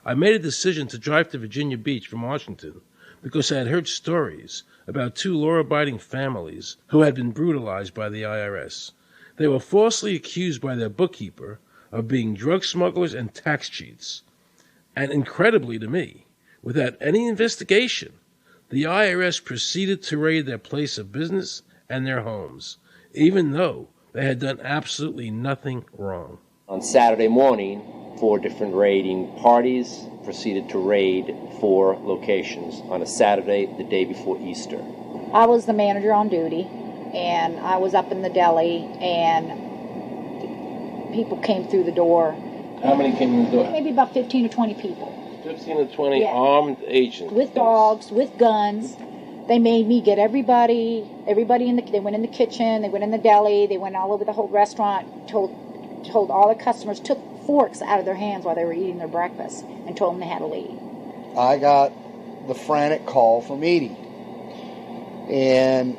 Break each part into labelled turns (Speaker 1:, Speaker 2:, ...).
Speaker 1: I made a decision to drive to Virginia Beach from Washington because I had heard stories about two law-abiding families who had been brutalized by the IRS. They were falsely accused by their bookkeeper of being drug smugglers and tax cheats. And incredibly to me, without any investigation, the IRS proceeded to raid their place of business and their homes, even though they had done absolutely nothing wrong.
Speaker 2: On Saturday morning, 4 different raiding parties proceeded to raid 4 locations on a Saturday, the day before Easter.
Speaker 3: I was the manager on duty, and I was up in the deli, and people came through the door.
Speaker 1: How many came in the door?
Speaker 3: Maybe about 15 or 20 people.
Speaker 1: 15 to 20 armed agents.
Speaker 3: With dogs, with guns. They made me get everybody they went in the kitchen, they went in the deli, they went all over the whole restaurant, told all the customers, took forks out of their hands while they were eating their breakfast, and told them they had to leave.
Speaker 4: I got the frantic call from Edie. And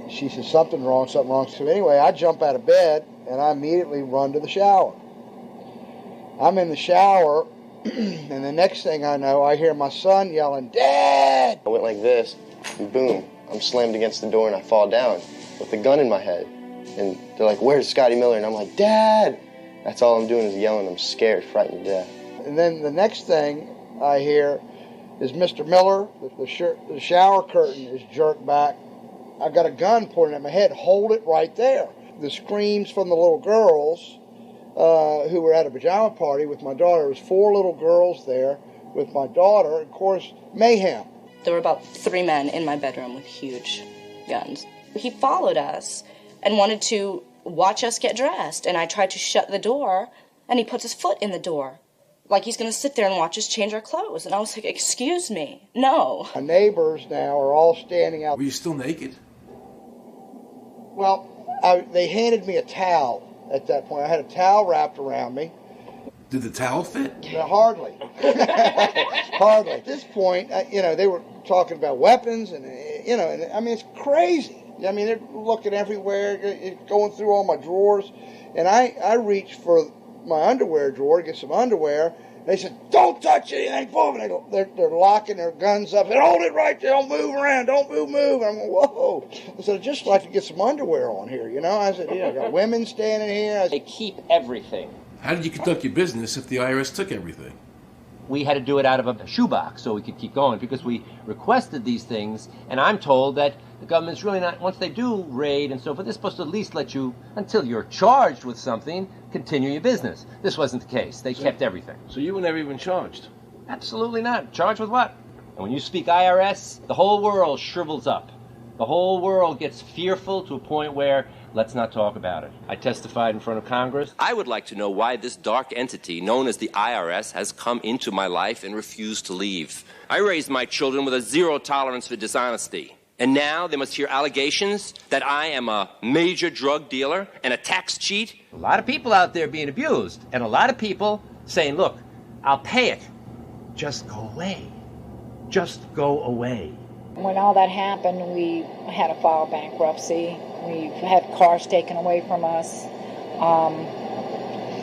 Speaker 4: she said, something wrong. So anyway, I jump out of bed, and I immediately run to the shower. I'm in the shower, and the next thing I know, I hear my son yelling, "Dad!"
Speaker 5: I went like this, and boom, I'm slammed against the door, and I fall down with a gun in my head. And they're like, "Where's Scotty Miller?" And I'm like, "Dad!" That's all I'm doing is yelling. I'm scared, frightened to death.
Speaker 4: And then the next thing I hear is Mr. Miller, the shower curtain is jerked back. I got a gun pointed at my head. Hold it right there. The screams from the little girls who were at a pajama party with my daughter. There was 4 little girls there with my daughter. Of course, mayhem.
Speaker 6: There were about 3 men in my bedroom with huge guns. He followed us and wanted to watch us get dressed, and I tried to shut the door, and he puts his foot in the door, like he's going to sit there and watch us change our clothes. And I was like, "Excuse me, no."
Speaker 4: My neighbors now are all standing out.
Speaker 1: Were you still naked?
Speaker 4: Well, they handed me a towel at that point. I had a towel wrapped around me.
Speaker 1: Did the towel fit?
Speaker 4: Hardly. Hardly. At this point, they were talking about weapons, and, it's crazy. I mean, they're looking everywhere, going through all my drawers. And I reached for my underwear drawer to get some underwear. And they said, "Don't touch anything." Boom. They're locking their guns up. They hold it right there. Don't move around. Don't move. I'm going, whoa. I said, "I'd just like to get some underwear on here, I said, I got women standing here.
Speaker 2: They keep everything.
Speaker 1: How did you conduct your business if the IRS took everything?
Speaker 7: We had to do it out of a shoebox so we could keep going because we requested these things, and I'm told that the government's really not, once they do raid and so forth, they're supposed to at least let you, until you're charged with something, continue your business. This wasn't the case. They kept everything.
Speaker 1: So you were never even charged?
Speaker 7: Absolutely not. Charged with what? And when you speak IRS, the whole world shrivels up. The whole world gets fearful to a point where let's not talk about it. I testified in front of Congress.
Speaker 8: I would like to know why this dark entity known as the IRS has come into my life and refused to leave. I raised my children with a 0 tolerance for dishonesty. And now they must hear allegations that I am a major drug dealer and a tax cheat.
Speaker 7: A lot of people out there being abused, and a lot of people saying, "Look, I'll pay it. Just go away. Just go away."
Speaker 3: When all that happened, we had to file bankruptcy. We had cars taken away from us,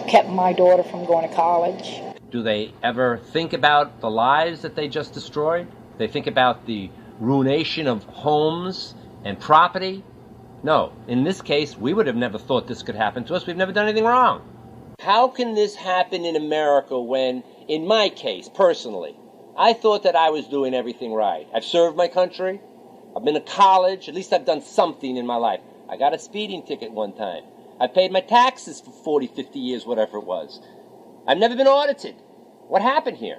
Speaker 3: kept my daughter from going to college.
Speaker 7: Do they ever think about the lives that they just destroyed? They think about the ruination of homes and property? No. In this case, we would have never thought this could happen to us. We've never done anything wrong.
Speaker 2: How can this happen in America when, in my case, personally, I thought that I was doing everything right? I've served my country. I've been to college. At least I've done something in my life. I got a speeding ticket one time. I paid my taxes for 40, 50 years, whatever it was. I've never been audited. What happened here?